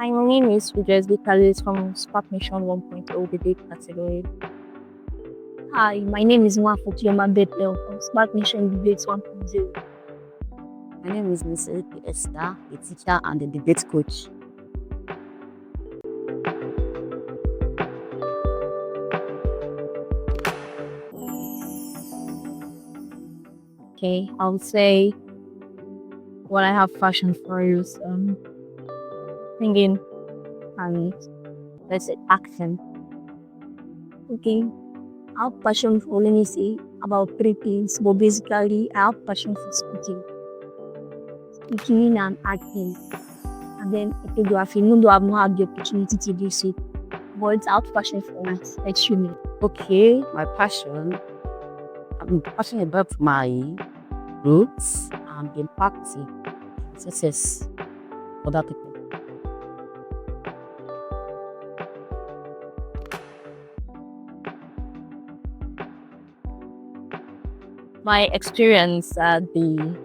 Hi, my name is Rejoice Vitalis from Spark Mission 1.0 debate category. Hi, my name is Nwafor from Spark Mission Debates 1.0. My name is Oyoke Esther, a teacher and a debate coach. Okay, I'll say what I have passion for is singing and let's say acting. Okay, I have passion for, let me say, about 3 things, but basically I have passion for speaking and acting, and then photography. Even though I've not had the opportunity to do so, but I have passion for it extremely. Okay, my passion. I'm passionate about my roots and impacting success other people. My experience at the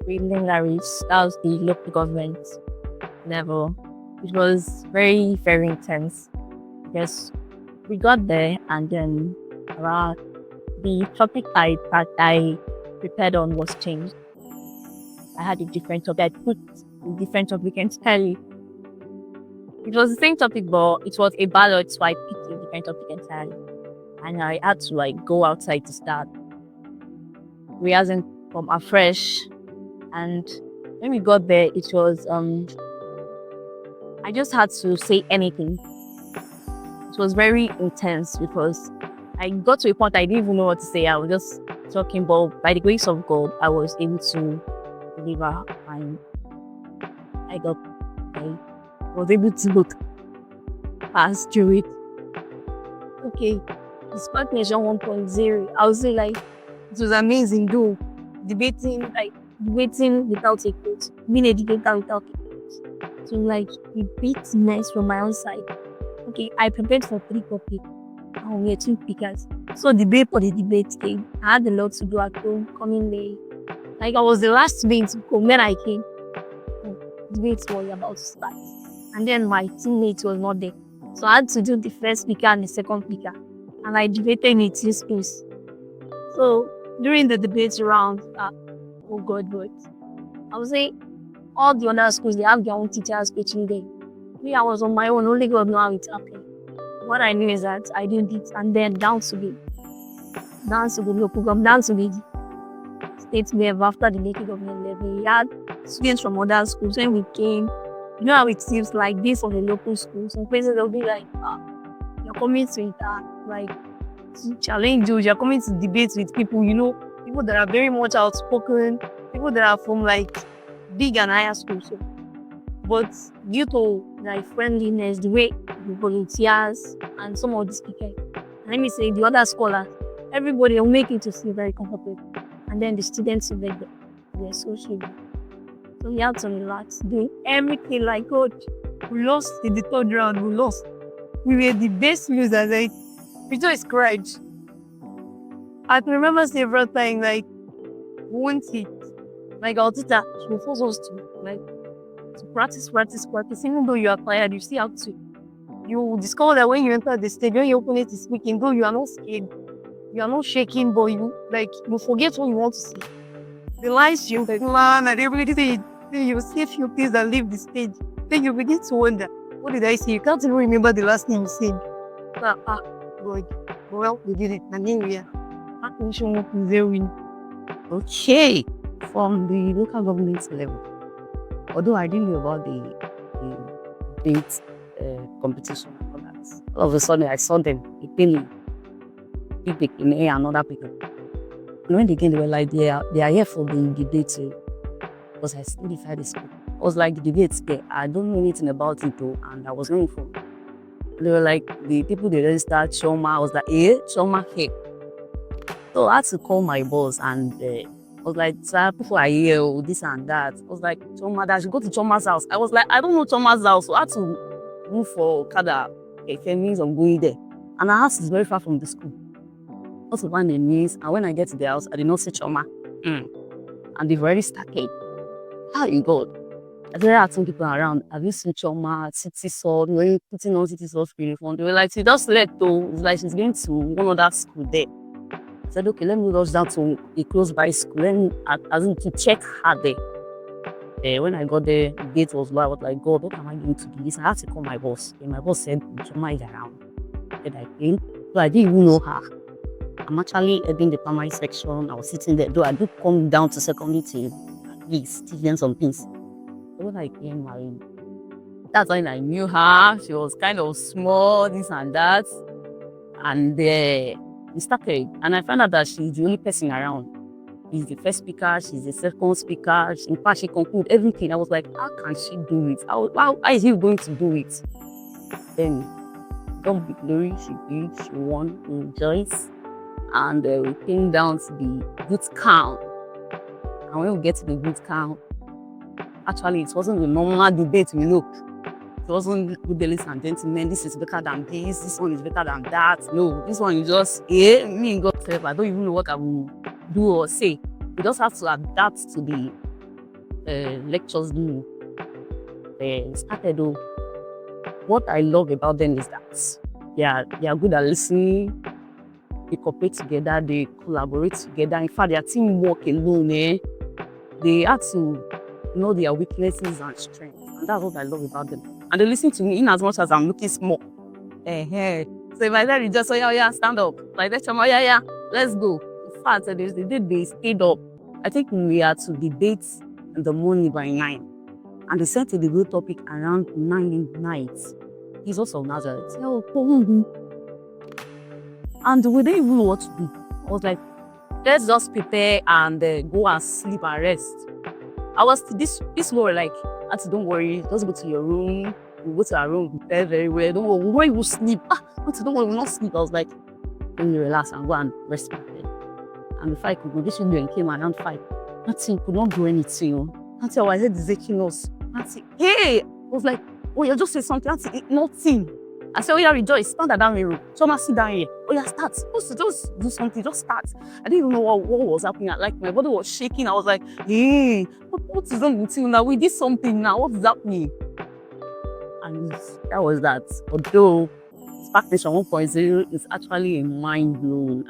preliminaries, that was the local government level, it was very, very intense because we got there and then the topic that I prepared on was changed. I had a different topic. I put a different topic entirely. It was the same topic, but it was a ballot, so I picked a different topic entirely. And I had to go outside to start rehearsing from afresh. And when we got there, it was I just had to say anything. It was very intense because I got to a point I didn't even know what to say. I was just talking, but by the grace of God, I was able to deliver and I was able to pass through it. Okay, the Spark Nation 1.0, I would say it was amazing though. Debating without a coach, being a debater without a coach. So a bit nice from my own side. Okay, I prepared for 3 topics and we were 2 speakers. So debate for the debate came. I had a lot to do at home, coming late. I was the last student to come when I came. Debate was about to start. And then my teammate was not there. So I had to do the first speaker and the second speaker. And I debated in 2 schools. So during the debate round, oh God, but I would say all the other schools, they have their own teachers coaching them. Me, I was on my own, only God knows how it happened. What I knew is that I did it, and then down to the local government, down to the state level, after the local government level, we had students from other schools. When we came, you know how it seems like this on the local schools. Some places they'll be like, you're coming to to challenge you, you're coming to debate with people, people that are very much outspoken, people that are from big and higher schools. So, but due to friendliness, the way the volunteers and some of the speakers, let me say the other scholars, everybody will make it to feel very comfortable. And then the students were there, they're sociable. So we had to relax, doing everything God. We lost in the 3rd round, we lost. We were the best losers, we just cried. I can remember several times, one hit, our teacher, she will force us to practice. Even though you are tired, you still have to. You will discover that when you enter the stage, when you open it to speaking, though you are not scared, you are not shaking, but you forget what you want to say. The lines you plan and everything, you say a few things and leave the stage. Then you begin to wonder, what did I say? You can't even remember the last thing you said. God. Well, we did it. And then we are at Mission 1.0. Okay, from the local government level, although I didn't know about the debate competition and all that, all of a sudden I saw them in A and other people. And when they came, they were like, they are here for the debate too. Because I still decided the school. I was like, the debate's there. I don't know anything about it though, and I was going for. They were like, the people they registered Chioma. I was like, Chioma here. So I had to call my boss and I was like, sir, people are here, this and that. I was like, Chioma, that I should go to Chioma's house. I was like, I don't know Chioma's house, so I had to move for Kada, a means of going there. And our house is very far from the school. Also find the means, and when I get to the house, I did not see Chioma. And they've already started. How you God? I started asking people around, have you seen Chioma, City Salt, when putting on City Salt uniform? They were like, she just left though. It's like she's going to one other school there. I said, okay, let me rush down to a close by school. Let me, as in to check her there. When I got there, the gate was low. I was like, God, what am I going to do this? I had to call my boss. And my boss said, Chioma is around. I said, I came. So I didn't even know her. I'm actually heading the primary section. I was sitting there, though I do come down to secondary to at least teach them some things. So when I came, that's when I knew her. She was kind of small, this and that. And we started. And I found out that she's the only person around. She's the first speaker, she's the second speaker. In fact, she concluded everything. I was like, how can she do it? How is he going to do it? Then, God be glory, she did. She won in Rejoice. And we came down to the boot camp. And when we get to the boot camp, actually, it wasn't the normal debate we looked. It wasn't good, ladies and gentlemen, this is better than this one is better than that. No, this one is just, me and God self, I don't even know what I will do or say. We just have to adapt to the lectures we started though. What I love about them is that they are good at listening, they cooperate together, they collaborate together. In fact, their teamwork alone, they have to know their weaknesses and strengths. And that's what I love about them. And they listen to me in as much as I'm looking small. So if I tell you just, oh yeah, stand up. Like that, yeah, let's go. In fact, they stayed up. I think we had to debate in the morning by 9. And they sent a debate topic around 9 night. He's also Nazareth. And we didn't even know what to do. I was like, let's just prepare and go and sleep and rest. I was this more like, don't worry, just go to your room. We'll go to our room, prepare very well. Don't worry, where you will sleep. Don't worry, we'll not sleep. I was like, let me relax and go and rest my head. And before I could go, this children came around 5. Nothing, could not do anything. Auntie, our head is aching us. Auntie, hey! I was like, oh, you just say something. Auntie, nothing. I said, oh yeah, Rejoice, stand at that mirror. Chioma, sit down here. Oh yeah, start. Just do something, just start. I didn't even know what was happening. Like my body was shaking. I was like, hey, what is wrong with you now? We did something now. What is happening? And that was that. Although Spark Nation 1.0 is actually a mind blown.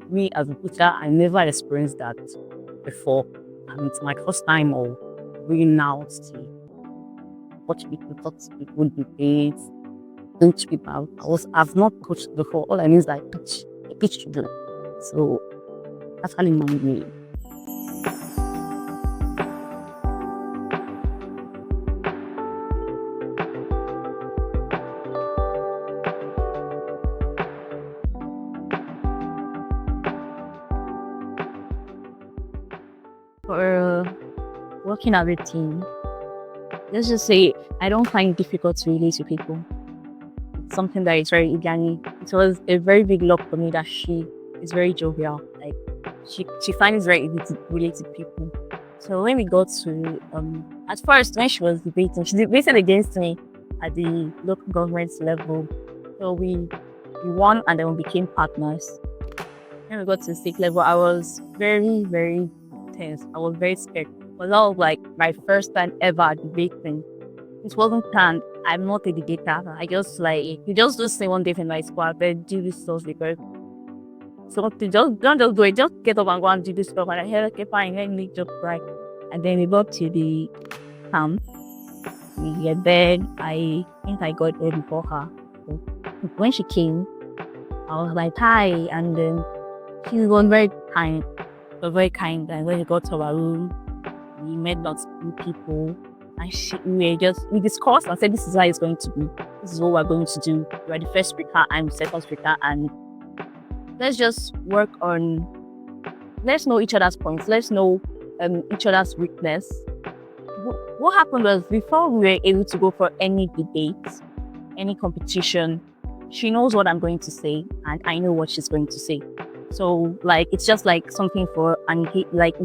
Me as a teacher, I never experienced that before. And it's my first time of bringing out to watch people, talk to people, debate, coach people. I've not coached before. All I mean is that I teach children. So that's actually mind blowing. For working as a team, let's just say I don't find it difficult to relate to people. It's something that is very organic. It was a very big luck for me that she is very jovial. Like she finds it very easy to relate to people. So when we got to at first when she was debating, she debated against me at the local government level. So we won and then we became partners. When we got to the state level, I was very, very tense. I was very scared. But that was like my first time ever debating. It wasn't planned. I'm not a debater. I just you just do say one day in my squad, but do this stuff because something don't just do it. Just get up and go and do this stuff. And I said, okay, fine, let me just right. And then we got to the camp. We get there. I think I got there before her. So when she came, I was like, hi, and then she was very kind. She was very kind. And when we got to our room, we met lots of people. And we discussed and said, this is how it's going to be. This is what we're going to do. You are the first speaker, I'm the second speaker, and let's just work on, let's know each other's points. Let's know each other's weakness. What happened was before we were able to go for any debate, any competition, she knows what I'm going to say and I know what she's going to say. So it's just like something for, in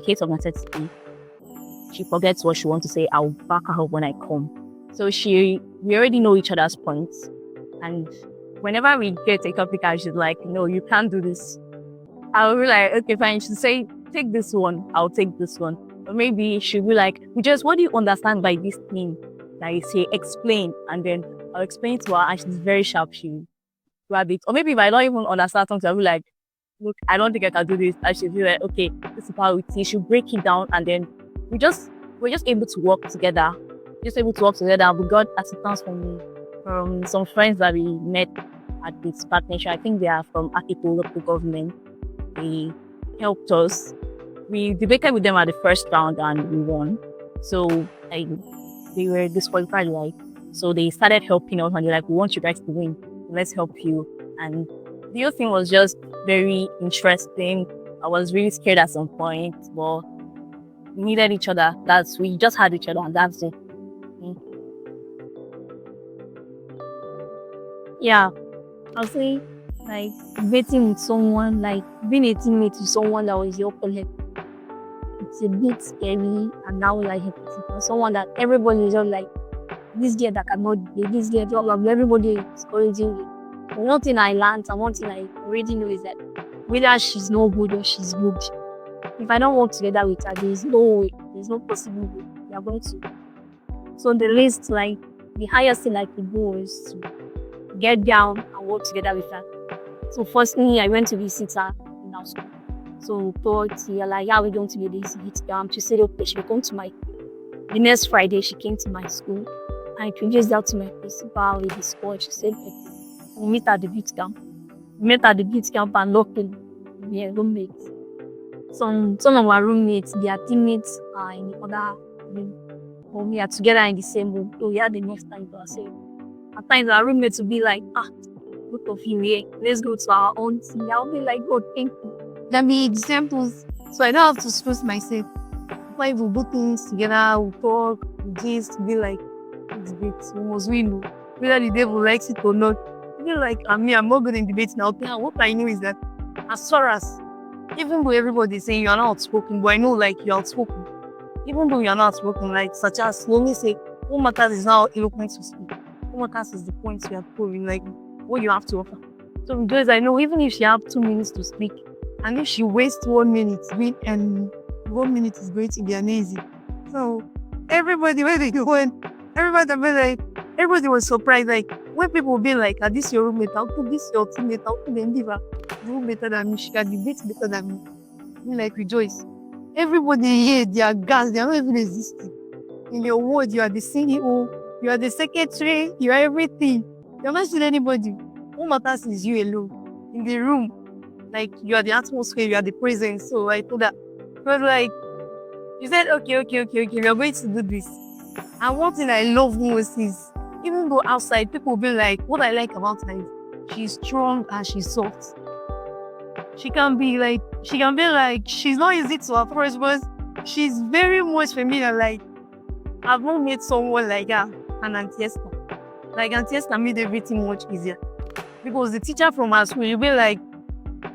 case of necessity, she forgets what she wants to say, I'll back her up when I come. So we already know each other's points. And whenever we get a topic and she's like, no, you can't do this, I'll be like, okay, fine. She'll say, take this one, I'll take this one. Or maybe she'll be like, Rejoice, what do you understand by this thing? That you say, explain. And then I'll explain to her, and she's very sharp. She'll grab it. Or maybe if I don't even understand something, I'll be like, look, I don't think I can do this. And she'll be like, okay, this is how it is. She'll break it down, and then we're just able to work together. Just able to work together. And we got assistance from some friends that we met at this partnership. I think they are from Akipo local government. They helped us. We debated with them at the first round and we won. So like they were disqualified, like, so they started helping us and they're like, we want you guys to win. Let's help you. And the whole thing was just very interesting. I was really scared at some point, but we needed each other. We just had each other, and that's it. Yeah, I'll say like dating with someone, like being a teammate with someone that was your colleague. It's a bit scary and now like someone that everybody is just like this girl that cannot be this girl, blah, blah, blah, everybody is discouraging me. But one thing I learned and one thing I already know is that whether she's not good or she's good, if I don't work together with her, there's no way, there's no possible way we are going to. So the least, like the highest thing I could do is to get down and work together with her. So firstly, I went to visit her in our school. So thought, yeah, like, yeah, we're going to be this visit. She said, okay, she will come to my. The next Friday, she came to my school. I introduced her to my principal with the sport. She said, okay, we'll meet at the beach camp. We met at the beach camp and luckily, we are roommates. Some of our roommates, their teammates are in the other room. But we are together in the same room. So we had the next time to ourselves. At times, our roommates will be like, both of you here, let's go to our own tea. I'll be like, God, thank you. That be examples. So I don't have to stress myself. If we do things together, we talk, we just be like, it's debate. We must win. Whether the devil likes it or not. I feel like I'm not going to debate now. What I know is that as far as, even though everybody is saying you are not outspoken, but I know like you're outspoken. Even though you are not outspoken, like such as when we say, what matters is how eloquent you speak. What matters is the points you are proving, like what you have to offer. So because I know even if she have 2 minutes to speak, and if she wastes 1 minute, and 1 minute is going to be amazing. So everybody where they go and everybody was surprised. Like when people be like, "Are this your roommate? How could this your teammate? How could they never do better than me? She can debate better than me." Be like, Rejoice. Everybody here, they are gas. They are not even existing. In your world, you are the CEO, you are the secretary, you are everything. You're not seeing anybody. What matters is you alone in the room. Like you are the atmosphere, you are the presence. So I told her, but like you said, okay, we are going to do this. And one thing I love most is even though outside people will be like, what I like about her is she's strong and she's soft. She can be like, she's not easy to approach, but she's very much familiar. Like I've not met someone like her and Auntie Esther. Like Auntie Esther made everything much easier. Because the teacher from our school, you'll be like,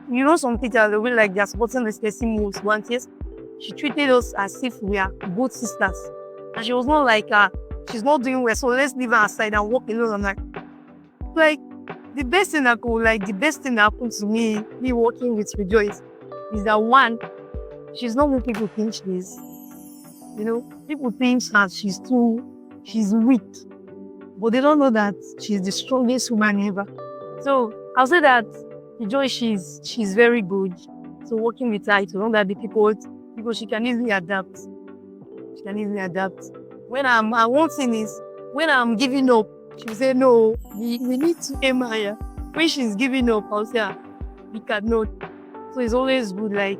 you know, some teachers, they'll be like, they're supporting the special moves. But yes, she treated us as if we are both sisters. And she was not like, she's not doing well, so let's leave her aside and walk alone. I'm like, the best thing that happened to me working with Rejoice is that one, she's not what people think she is. You know, people think that she's weak. But they don't know that she's the strongest woman ever. So I'll say that Rejoice, she's very good. So working with her, it will not be difficult because she can easily adapt. When one thing is, when I'm giving up, she will say, no, we need to aim higher. When she's giving up, I'll say, we cannot. So it's always good, like,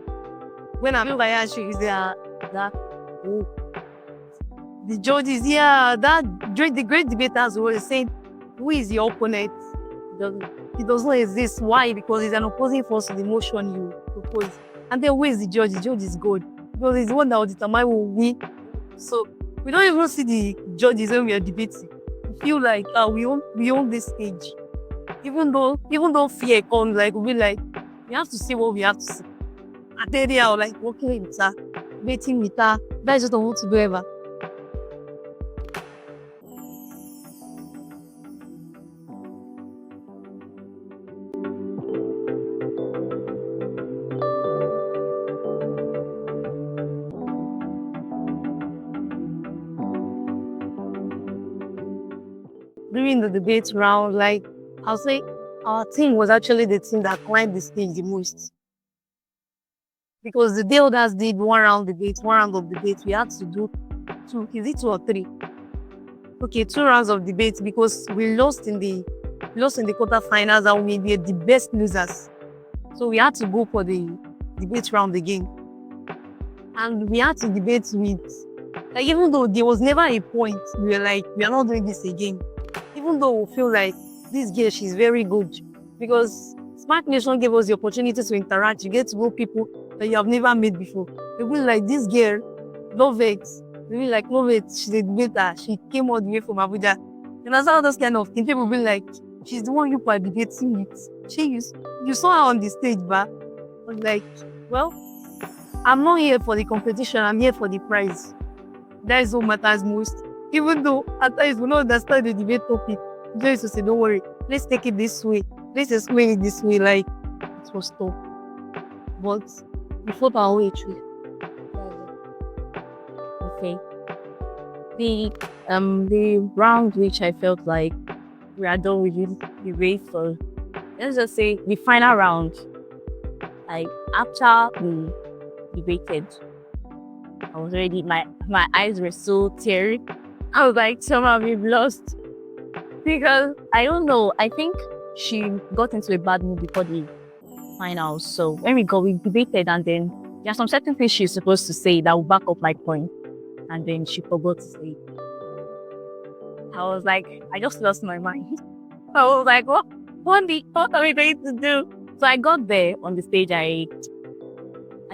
when I'm by her, she is there, the judges, the great debaters were saying, who is your opponent? It does not exist. Why? Because it's an opposing force to the motion you propose. And then who is the judge? The judge is God. Because it's the one that will determine who will win. So we don't even see the judges when we are debating. We feel like we own this stage. Even though fear comes, like we have to see what we have to see. And then they are like working with her, debating with her. That's just what I want to do ever. during the debate round, like, I'll say our team was actually the team that climbed the stage the most. Because the day others did one round of debate, we had to do two, is it two or three? Okay, 2 rounds of debate because we lost in the quarterfinals and we were the best losers. So we had to go for the debate round again. And we had to debate with, like, even though there was never a point, we were like, we are not doing this again. Even though we feel like this girl, she's very good. Because Smart Nation gave us the opportunity to interact. You get to know people that you have never met before. They will like, this girl, love it. They will like, love it. She's a debater. She came all the way from Abuja. And that's all those kind of things. People will be like, she's the one you are debating with. You saw her on the stage, but I was like, well, I'm not here for the competition. I'm here for the prize. That is what matters most. Even though at times we don't understand the debate topic, we just used to say, don't worry, let's take it this way. Let's explain it this way. Like, it was tough. But we fought our way through. Okay. The round which I felt like we are done with the race for, let's just say the final round. Like after we debated, I was already my eyes were so teary. I was like, somehow we've lost. Because I don't know, I think she got into a bad mood before the finals. So when we debated, and then there are some certain things she's supposed to say that will back up my point. And then she forgot to say it. I was like, I just lost my mind. I was like, what are we going to do? So I got there on the stage. I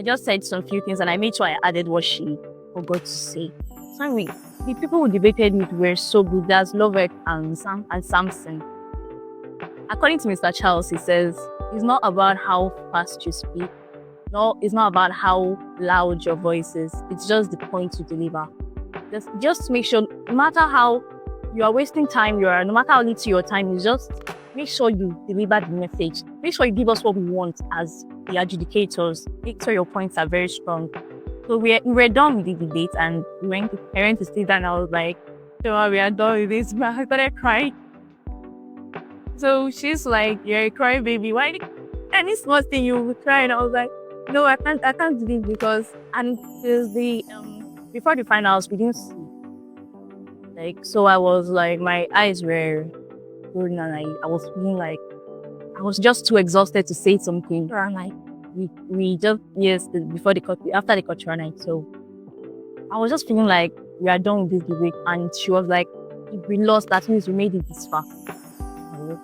just said some few things and I made sure I added what she forgot to say. So anyway, the people who debated with were so good. That's Lovett and Samson. According to Mr. Charles, he says, it's not about how fast you speak. No, it's not about how loud your voice is. It's just the point you deliver. Just make sure, no matter how you are wasting time, no matter how little your time is, just make sure you deliver the message. Make sure you give us what we want as the adjudicators. Make sure your points are very strong. So we were done with the debate and I went to sit down and I was like, so we are done with this. But I started crying. So she's like, you're a crying baby. Why? Any small thing you will cry. And I was like, no, I can't do this because, and there's before the finals, we didn't see. Like, so I was like, my eyes were rolling and I was feeling like, I was just too exhausted to say something. And like, we just, after the cultural night. So I was just feeling like we are done with this debate. And she was like, if we lost, that means we made it this far.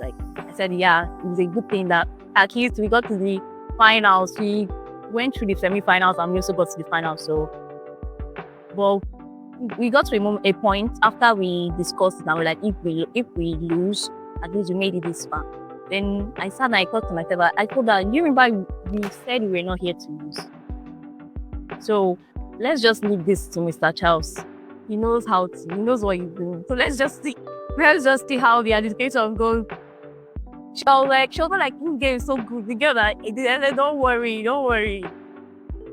I said, yeah, it was a good thing that at least we got to the finals. We went through the semi-finals and we also got to the finals. So, well, we got to a point after we discussed it and we're like, if we lose, at least we made it this far. Then I sat and I thought to myself, I thought that, you remember we said we were not here to lose. So let's just leave this to Mr. Charles. He knows what he's doing. So let's just see how the educator goes. She was like, this girl is so good. The girl that I said, don't worry.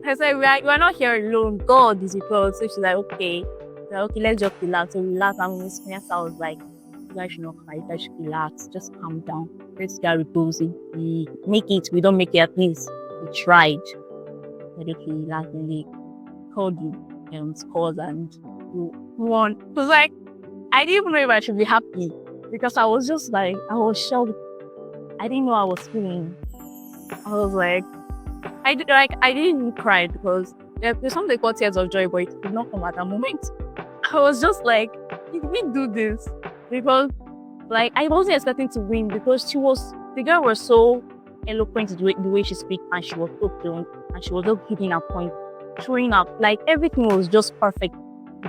I said, we're not here alone. God is with us. So she's like, okay. Okay, let's just relax. So relax. And Miss Vanessa was like, you guys should not cry. You guys should relax. Just calm down. Let's get reposing. We don't make it at least. We tried. But okay, relax. And they called the scores and we won. It was like, I didn't even know if I should be happy because I was just like, I was shocked. I didn't know I was feeling. I was like, I didn't even cry because there's something called tears of joy, but it did not come at that moment. I was just like, did we do this? Because like I wasn't expecting to win because the girl was so eloquent the way she speaks and she was so fluent and she was just hitting her point, showing up. Like everything was just perfect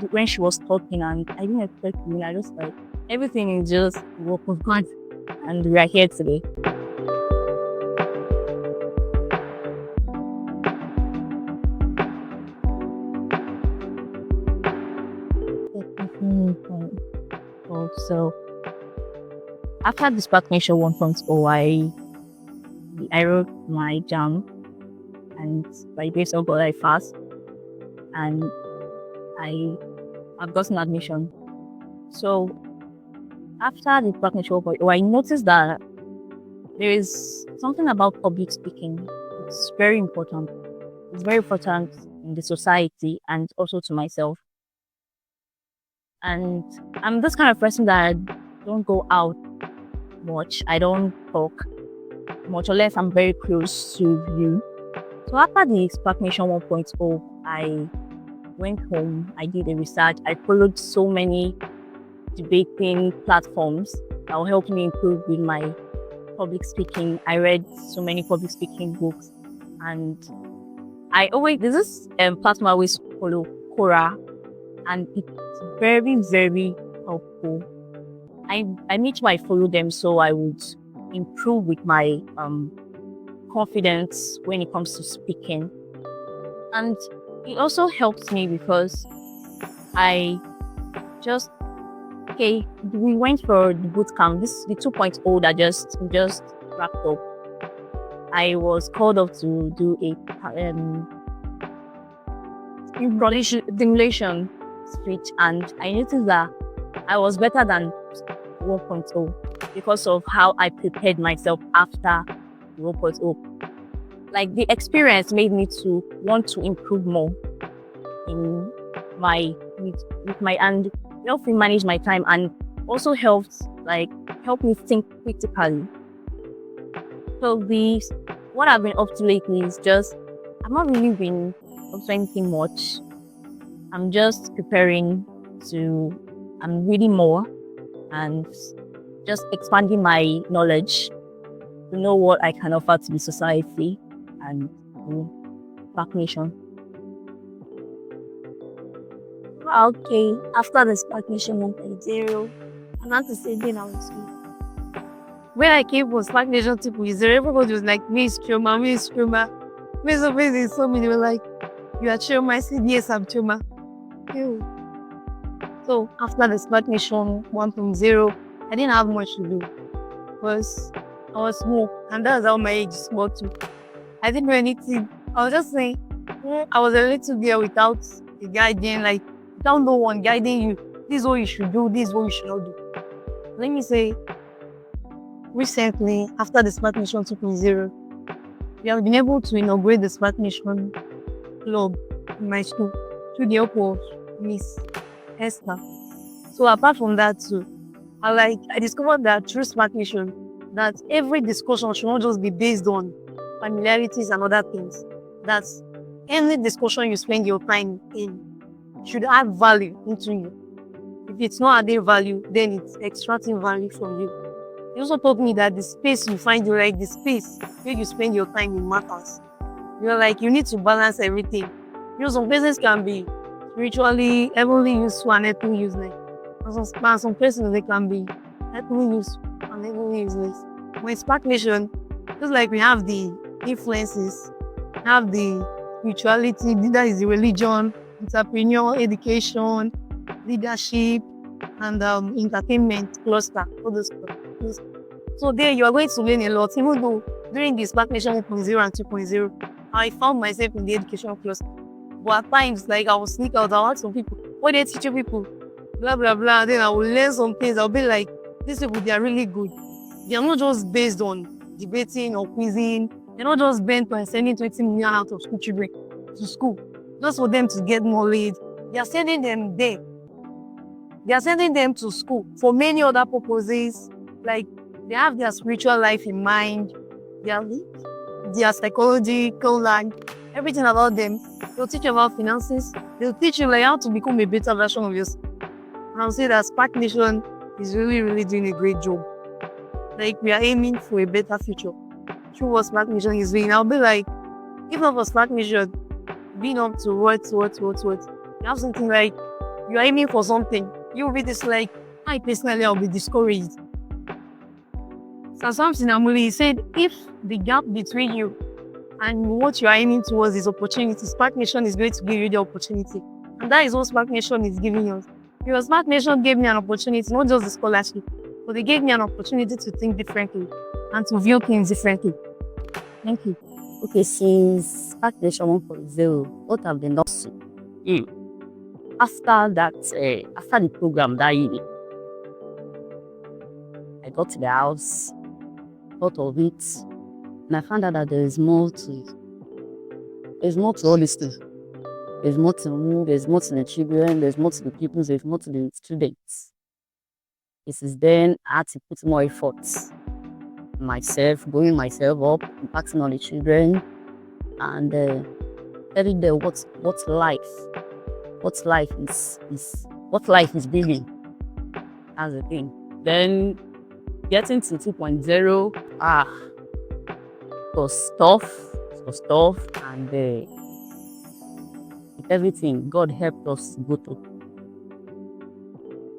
when she was talking and I didn't expect to win. I just like everything is just work of God and we are here today. So after the Spark Nation 1.0, I wrote my jam and by grace of God I passed and I've gotten admission. So after the partnership, I noticed that there is something about public speaking. It's very important. It's very important in the society and also to myself. And I'm this kind of person that don't go out much. I don't talk much unless I'm very close to you. So after the Spark Nation 1.0, I went home, I did a research, I followed so many debating platforms that will help me improve with my public speaking. I read so many public speaking books, and there's this platform I always follow, Quora, and it's very, very helpful. I make sure I follow them so I would improve with my confidence when it comes to speaking. And it also helps me because I just we went for the bootcamp. This is the 2.0 that just wrapped up. I was called up to do a simulation speech, and I noticed that I was better than 1.0 because of how I prepared myself after 1.0. Like the experience made me to want to improve more in my with my and helped me manage my time, and also helped me think critically. So what I've been up to lately is just I've not really been up to anything much. I'm just preparing I'm reading more and just expanding my knowledge to know what I can offer to the society and to Spark Nation. Okay, after the Spark Nation 1.0, I'm not to say then I was school. When I came for Spark Nation 2.0, everybody was like, Miss Chioma, Miss Chioma. Miss Obezi saw me, they were like, you are Chioma? I said, yes, I'm Chioma. Ew. So after the Spark Nation 1.0, I didn't have much to do because I was small, and that's how my age is small too. I didn't know anything. I was just saying, I was a little girl without a guardian, like without no one guiding you. This is what you should do, this is what you should not do. Let me say, recently, after the Spark Nation 2.0, we have been able to inaugurate the Spark Nation club in my school through the help of Miss Esther. So apart from that too, I discovered that through Spark Nation, that every discussion should not just be based on familiarities and other things. That any discussion you spend your time in should add value into you. If it's not adding value, then it's extracting value from you. He also told me that the space you find, the space where you spend your time in matters. You need to balance everything. Some places can be spiritually, heavenly useful and earthly useless. And some places they can be earthly useful and heavenly useless. When Spark Nation, just like we have the influences, have the spirituality, that is the religion, entrepreneurial education, leadership, and entertainment cluster. All those. So there you are going to learn a lot. Even though during the Spark Nation 1.0 and 2.0, I found myself in the education cluster. But at times, I will sneak out, I'll ask some people, what they teach people? Blah, blah, blah. Then I will learn some things. I'll be like, these people, they are really good. They are not just based on debating or quizzing. They're not just bent on sending 20 million out of school children to school just for them to get knowledge. They are sending them there. They are sending them to school for many other purposes. Like, they have their spiritual life in mind, their psychological life, everything about them. They'll teach you about finances. They'll teach you how to become a better version of yourself. And I'll say that Spark Nation is really, really doing a great job. We are aiming for a better future through what Spark Nation is doing. I'll be like, if not for Spark Nation, being up to what, you have something you are aiming for something. You'll be this I personally, I'll be discouraged. So something Amuli said, if the gap between you and what you are aiming towards is opportunity, Spark Nation is going to give you the opportunity. And that is what Spark Nation is giving us. Because Spark Nation gave me an opportunity, not just the scholarship, but they gave me an opportunity to think differently and to view things differently. Thank you. Okay, since Spark Nation 1.0, what have been up to? After that, after the program that year, I got to the house, thought of it, and I found out that there's more to all these things. There's more to me, there's more to the children, there's more to the pupils, there's more to the students. It is then I had to put more effort myself, growing myself up, impacting on the children, and telling them what life is bringing. That's the thing. Then getting to 2.0, it was tough, and with everything, God helped us go through.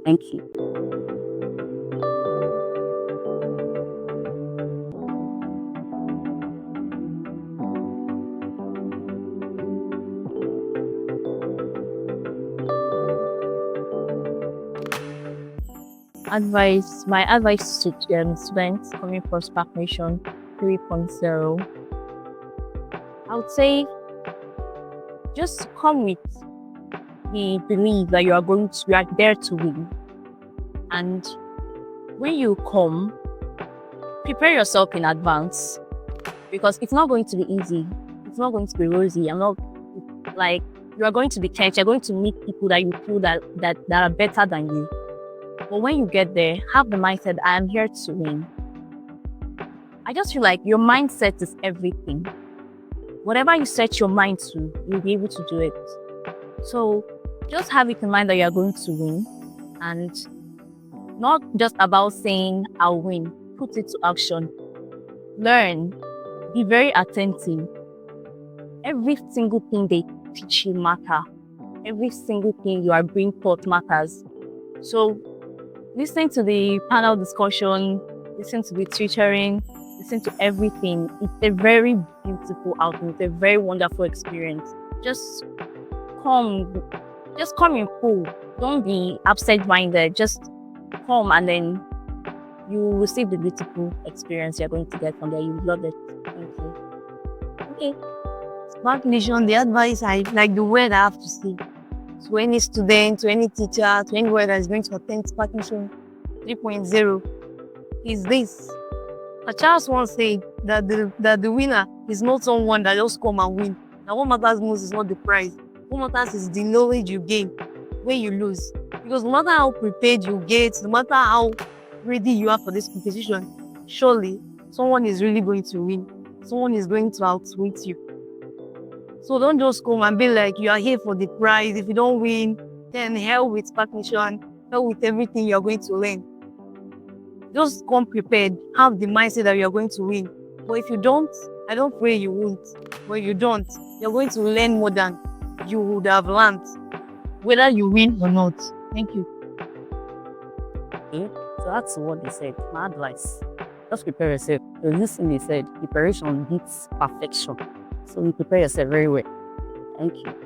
Thank you. My advice to students coming from Spark Nation 3.0, I would say just come with the belief that you are there to win. And when you come, prepare yourself in advance, because it's not going to be easy. It's not going to be rosy. You are going to be tense. You're going to meet people that you feel that are better than you. But when you get there, have the mindset, I am here to win. I just feel like your mindset is everything. Whatever you set your mind to, you'll be able to do it. So just have it in mind that you are going to win, and not just about saying I'll win. Put it to action. Learn. Be very attentive. Every single thing they teach you matters. Every single thing you are being taught matters. So listen to the panel discussion, listen to the tutoring, listen to everything. It's a very beautiful outing. It's a very wonderful experience. Just come in full. Don't be absent-minded. Just come, and then you will receive the beautiful experience you're going to get from there. You love it. Thank you. Okay. Spark Nation, the advice the word I have to say to any student, to any teacher, to anyone that is going to attend Spark Nation 3.0 is this. A Charles once said that the winner is not someone that just come and win. Now, what matters most is not the prize. What matters is the knowledge you gain when you lose. Because no matter how prepared you get, no matter how ready you are for this competition, surely someone is really going to win. Someone is going to outwit you. So don't just come and be like you are here for the prize. If you don't win, then hell with Spark Nation, hell with everything you're going to learn. Just come prepared. Have the mindset that you're going to win. But if you don't, I don't pray you won't. But if you don't, you're going to learn more than you would have learned, whether you win or not. Thank you. Okay, so that's what they said. My advice: just prepare yourself. Because this thing they said, preparation beats perfection. So you prepare yourself very well. Thank you.